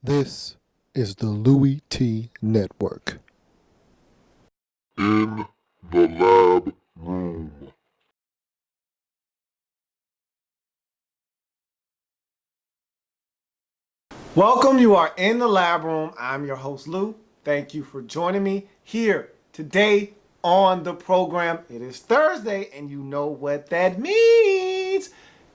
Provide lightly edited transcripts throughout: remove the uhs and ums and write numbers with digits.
This is the Louie T Network. In the lab room. Welcome, you are in the lab room. I'm your host, Lou. Thank you for joining me here today on the program. It is Thursday, and you know what that means.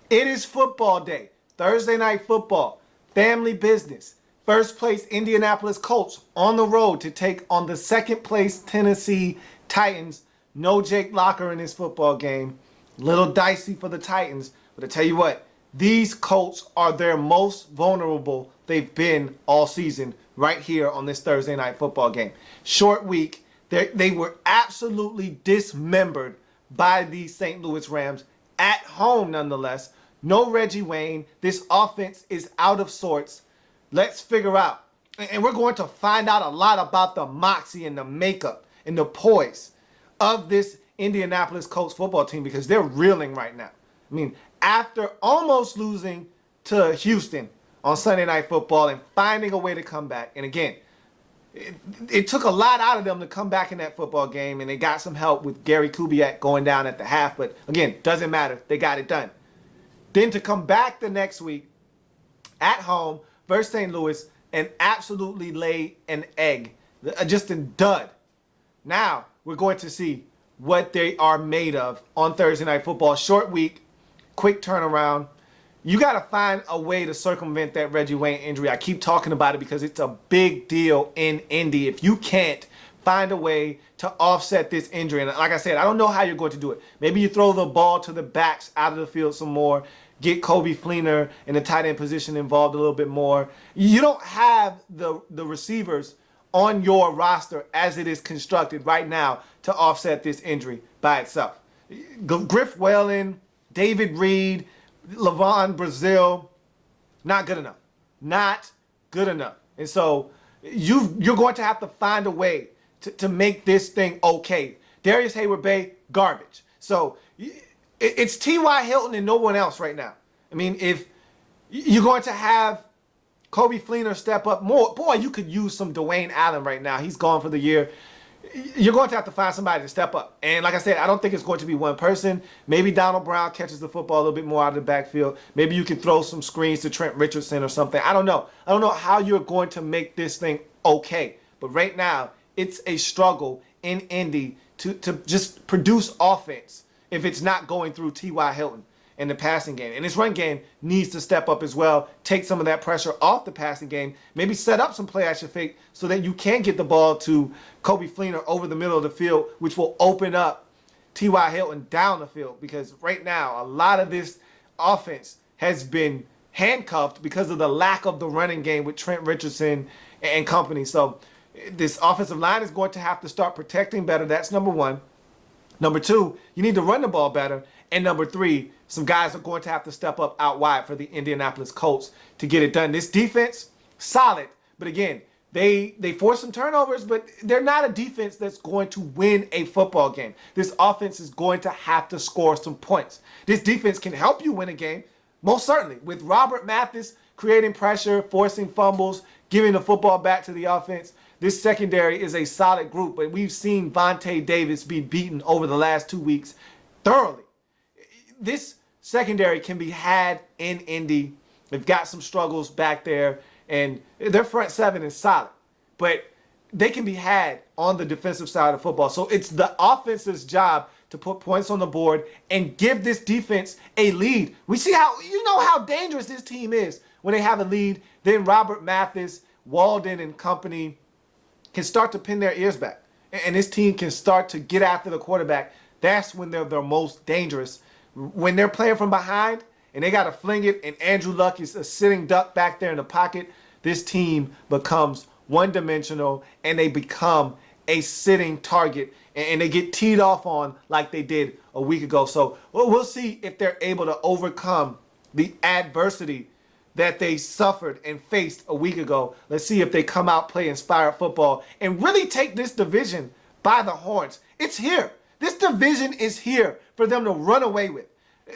It is football day, Thursday night football, family business. First place Indianapolis Colts on the road to take on the second place Tennessee Titans. No Jake Locker in this football game. Little dicey for the Titans, but I tell you what, these Colts are their most vulnerable they've been all season right here on this Thursday night football game. Short week, they were absolutely dismembered by the St. Louis Rams at home nonetheless. No Reggie Wayne. This offense is out of sorts. Let's figure out. And we're going to find out a lot about the moxie and the makeup and the poise of this Indianapolis Colts football team because they're reeling right now. I mean, after almost losing to Houston on Sunday Night Football and finding a way to come back. And again, it took a lot out of them to come back in that football game, and they got some help with Gary Kubiak going down at the half. But again, doesn't matter. They got it done. Then to come back the next week at home versus St. Louis and absolutely lay an egg. Just a dud. Now we're going to see what they are made of on Thursday Night Football. Short week, quick turnaround. You got to find a way to circumvent that Reggie Wayne injury. I keep talking about it because it's a big deal in Indy. If you can't find a way to offset this injury, and like I said, I don't know how you're going to do it. Maybe you throw the ball to the backs out of the field some more, get Kobe Fleener in the tight end position involved a little bit more. You don't have the receivers on your roster as it is constructed right now to offset this injury by itself. Griff Whalen, David Reed, Levon Brazil, not good enough. Not good enough. And so you're going to have to find a way to make this thing okay. Darius Hayward-Bay, garbage. So it's T.Y. Hilton and no one else right now. I mean, if you're going to have Kobe Fleener step up more, boy, you could use some Dwayne Allen right now. He's gone for the year. You're going to have to find somebody to step up. And like I said, I don't think it's going to be one person. Maybe Donald Brown catches the football a little bit more out of the backfield. Maybe you can throw some screens to Trent Richardson or something. I don't know. I don't know how you're going to make this thing okay. But right now, it's a struggle in Indy to just produce offense if it's not going through T.Y. Hilton in the passing game. And this run game needs to step up as well, take some of that pressure off the passing game, maybe set up some play action fake so that you can get the ball to Kobe Fleener over the middle of the field, which will open up T.Y. Hilton down the field. Because right now, a lot of this offense has been handcuffed because of the lack of the running game with Trent Richardson and company. So this offensive line is going to have to start protecting better. That's number one. Number two, you need to run the ball better. And number three, some guys are going to have to step up out wide for the Indianapolis Colts to get it done. This defense, solid. But again, they force some turnovers, but they're not a defense that's going to win a football game. This offense is going to have to score some points. This defense can help you win a game, most certainly. With Robert Mathis creating pressure, forcing fumbles, giving the football back to the offense, this secondary is a solid group, but we've seen Vontae Davis be beaten over the last 2 weeks thoroughly. This secondary can be had in Indy. They've got some struggles back there, and their front seven is solid. But they can be had on the defensive side of football. So it's the offense's job to put points on the board and give this defense a lead. We see how dangerous this team is when they have a lead. Then Robert Mathis, Walden, and company can start to pin their ears back. And this team can start to get after the quarterback. That's when they're their most dangerous. When they're playing from behind and they got to fling it and Andrew Luck is a sitting duck back there in the pocket, this team becomes one-dimensional and they become a sitting target and they get teed off on like they did a week ago. So we'll see if they're able to overcome the adversity that they suffered and faced a week ago. Let's see if they come out, play inspired football, and really take this division by the horns. It's here. This division is here for them to run away with.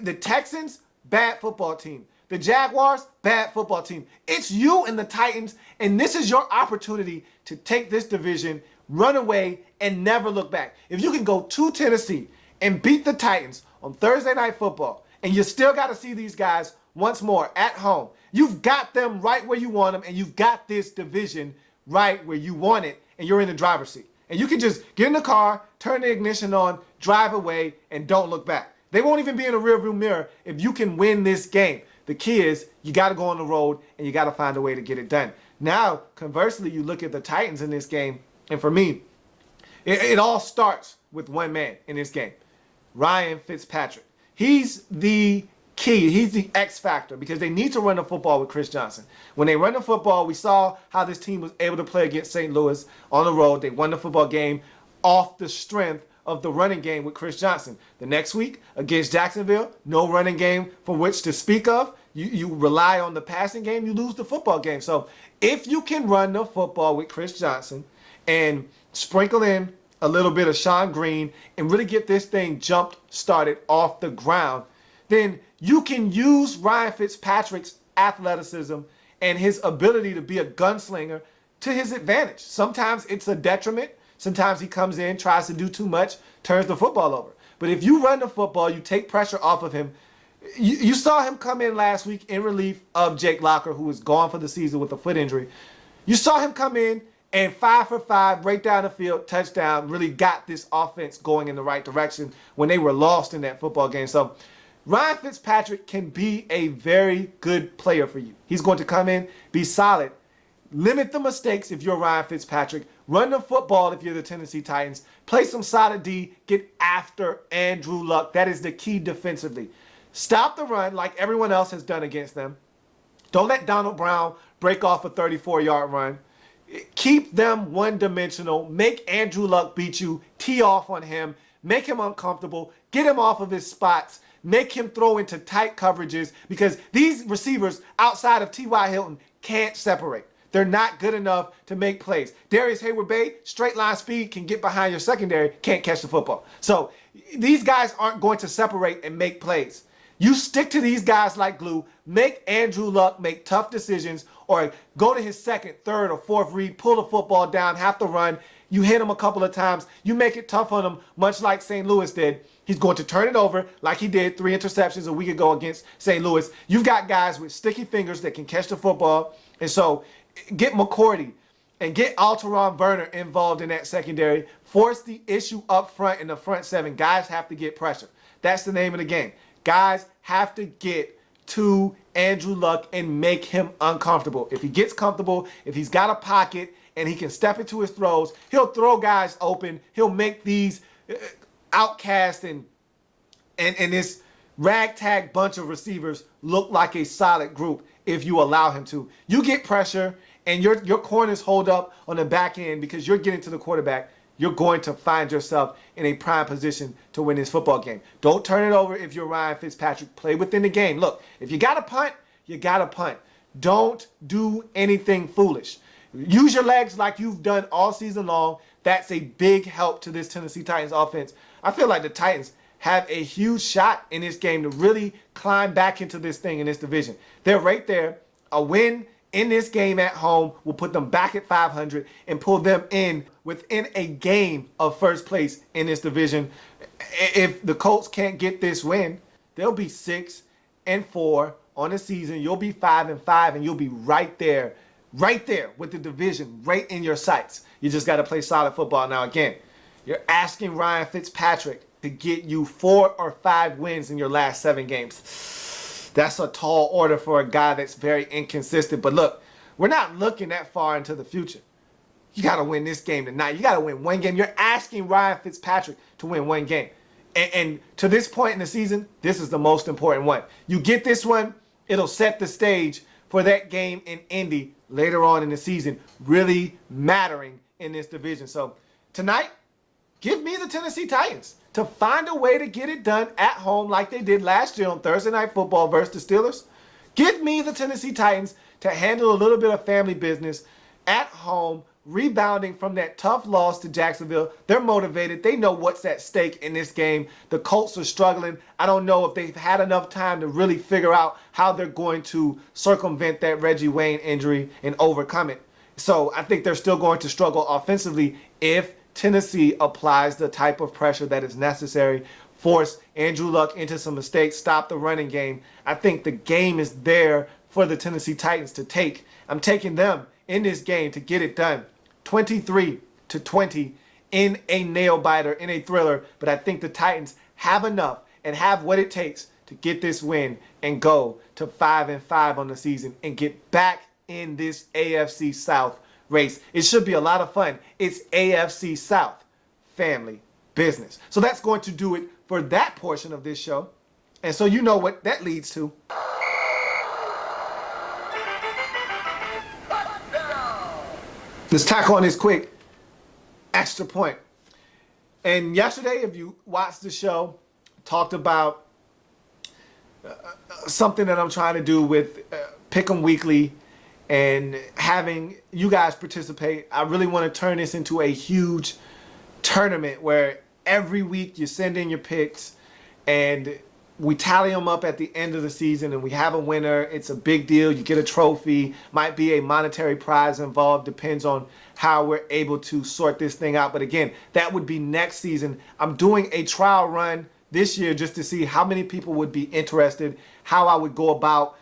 The Texans, bad football team. The Jaguars, bad football team. It's you and the Titans, and this is your opportunity to take this division, run away, and never look back. If you can go to Tennessee and beat the Titans on Thursday Night Football, and you still got to see these guys once more at home, you've got them right where you want them, and you've got this division right where you want it, and you're in the driver's seat. And you can just get in the car, turn the ignition on, drive away, and don't look back. They won't even be in a rearview mirror if you can win this game. The key is you got to go on the road, and you got to find a way to get it done. Now, conversely, you look at the Titans in this game, and for me, it all starts with one man in this game, Ryan Fitzpatrick. He's the key. He's the X factor because they need to run the football with Chris Johnson. When they run the football, we saw how this team was able to play against St. Louis on the road. They won the football game off the strength of the running game with Chris Johnson. The next week against Jacksonville, no running game for which to speak of. You rely on the passing game, you lose the football game. So if you can run the football with Chris Johnson and sprinkle in a little bit of Sean Green and really get this thing started off the ground, then you can use Ryan Fitzpatrick's athleticism and his ability to be a gunslinger to his advantage. Sometimes it's a detriment. Sometimes he comes in, tries to do too much, turns the football over. But if you run the football, you take pressure off of him. You saw him come in last week in relief of Jake Locker, who was gone for the season with a foot injury. You saw him come in and 5 for 5, right down the field, touchdown, really got this offense going in the right direction when they were lost in that football game. So Ryan Fitzpatrick can be a very good player for you. He's going to come in, be solid, limit the mistakes if you're Ryan Fitzpatrick, run the football if you're the Tennessee Titans, play some solid D, get after Andrew Luck. That is the key defensively. Stop the run like everyone else has done against them. Don't let Donald Brown break off a 34-yard run. Keep them one-dimensional. Make Andrew Luck beat you. Tee off on him. Make him uncomfortable. Get him off of his spots. Make him throw into tight coverages because these receivers outside of T.Y. Hilton can't separate. They're not good enough to make plays. Darius Hayward-Bay, straight line speed, can get behind your secondary, can't catch the football. So these guys aren't going to separate and make plays. You stick to these guys like glue. Make Andrew Luck make tough decisions or go to his second, third, or fourth read, pull the football down, have to run. You hit him a couple of times. You make it tough on him, much like St. Louis did. He's going to turn it over like he did 3 interceptions a week ago against St. Louis. You've got guys with sticky fingers that can catch the football. And so get McCourty and get Alteron Werner involved in that secondary. Force the issue up front in the front seven. Guys have to get pressure. That's the name of the game. Guys have to get to Andrew Luck and make him uncomfortable. If he gets comfortable, if he's got a pocket and he can step into his throws, he'll throw guys open. He'll make these outcasts and this ragtag bunch of receivers look like a solid group if you allow him to. You get pressure and your corners hold up on the back end because you're getting to the quarterback. You're going to find yourself in a prime position to win this football game. Don't turn it over if you're Ryan Fitzpatrick. Play within the game. Look, if you got to punt, you got to punt. Don't do anything foolish. Use your legs like you've done all season long. That's a big help to this Tennessee Titans offense. I feel like the Titans have a huge shot in this game to really climb back into this thing in this division. They're right there. A win in this game at home will put them back at 500 and pull them in within a game of first place in this division. If the Colts can't get this win, they'll be 6-4 on the season. You'll be 5-5 and you'll be right there with the division right in your sights. You just got to play solid football. Now again, you're asking Ryan Fitzpatrick to get you 4 or 5 wins in your last 7 games. That's a tall order for a guy that's very inconsistent. But look, we're not looking that far into the future. You got to win this game tonight. You got to win one game. You're asking Ryan Fitzpatrick to win one game. And to this point in the season, this is the most important one. You get this one, it'll set the stage for that game in Indy later on in the season, really mattering in this division. So tonight, give me the Tennessee Titans to find a way to get it done at home like they did last year on Thursday Night Football versus the Steelers. Give me the Tennessee Titans to handle a little bit of family business at home rebounding from that tough loss to Jacksonville. They're motivated. They know what's at stake in this game. The Colts are struggling. I don't know if they've had enough time to really figure out how they're going to circumvent that Reggie Wayne injury and overcome it. So I think they're still going to struggle offensively if Tennessee applies the type of pressure that is necessary, force Andrew Luck into some mistakes, stop the running game. I think the game is there for the Tennessee Titans to take. I'm taking them in this game to get it done. 23-20 in a nail biter, in a thriller. But I think the Titans have enough and have what it takes to get this win and go to 5-5 on the season and get back in this AFC South race. It should be a lot of fun. It's AFC South family business. So that's going to do it for that portion of this show. And so you know what that leads to. Let's tackle on this quick extra point. And yesterday, if you watched the show, talked about something that I'm trying to do with Pick'em Weekly and having you guys participate. I really want to turn this into a huge tournament where every week you send in your picks and we tally them up at the end of the season and we have a winner. It's a big deal. You get a trophy, might be a monetary prize involved, depends on how we're able to sort this thing out. But again, that would be next season. I'm doing a trial run this year just to see how many people would be interested, how I would go about,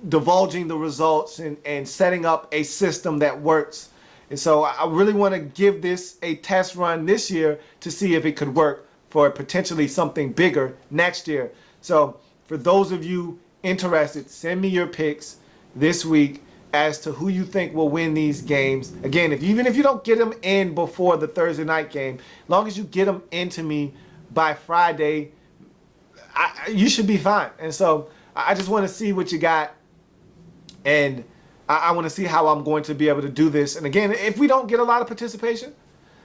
divulging the results and setting up a system that works. And so I really want to give this a test run this year to see if it could work for potentially something bigger next year. So for those of you interested, send me your picks this week as to who you think will win these games. Again, even if you don't get them in before the Thursday night game, as long as you get them into me by Friday, you should be fine. And so I just want to see what you got. And I want to see how I'm going to be able to do this. And again, if we don't get a lot of participation,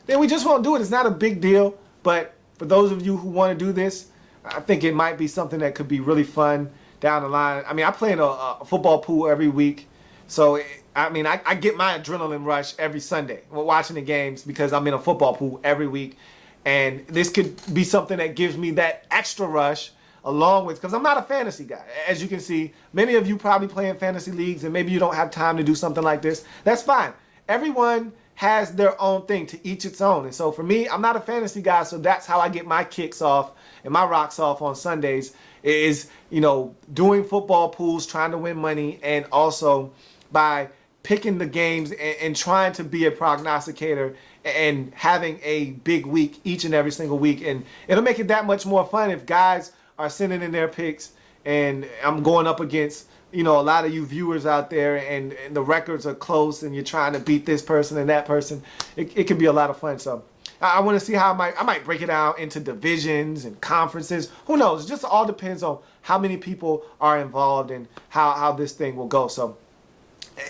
then we just won't do it. It's not a big deal. But for those of you who want to do this, I think it might be something that could be really fun down the line. I mean, I play in a football pool every week. So, I get my adrenaline rush every Sunday watching the games because I'm in a football pool every week. And this could be something that gives me that extra rush along with, because I'm not a fantasy guy. As you can see, many of you probably play in fantasy leagues and maybe you don't have time to do something like this. That's fine. Everyone has their own thing, to each its own. And so for me, I'm not a fantasy guy, so that's how I get my kicks off and my rocks off on Sundays is, doing football pools, trying to win money, and also by picking the games and trying to be a prognosticator and having a big week each and every single week. And it'll make it that much more fun if guys are sending in their picks and I'm going up against, a lot of you viewers out there and the records are close and you're trying to beat this person and that person. It can be a lot of fun. So I want to see how I might break it out into divisions and conferences. Who knows? It just all depends on how many people are involved and how this thing will go. So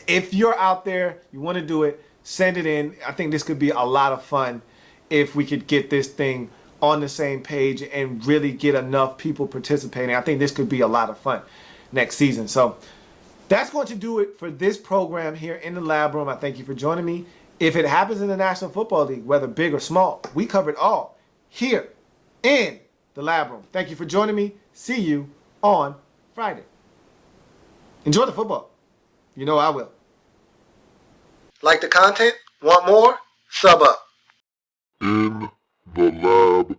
if you're out there, you want to do it, send it in. I think this could be a lot of fun if we could get this thing on the same page and really get enough people participating. I think this could be a lot of fun next season. So that's going to do it for this program here in the Lab Room. I thank you for joining me. If it happens in the National Football League, whether big or small, we cover it all here in the Lab Room. Thank you for joining me. See you on Friday. Enjoy the football. You know I will. Like the content? Want more? Sub up. In the lab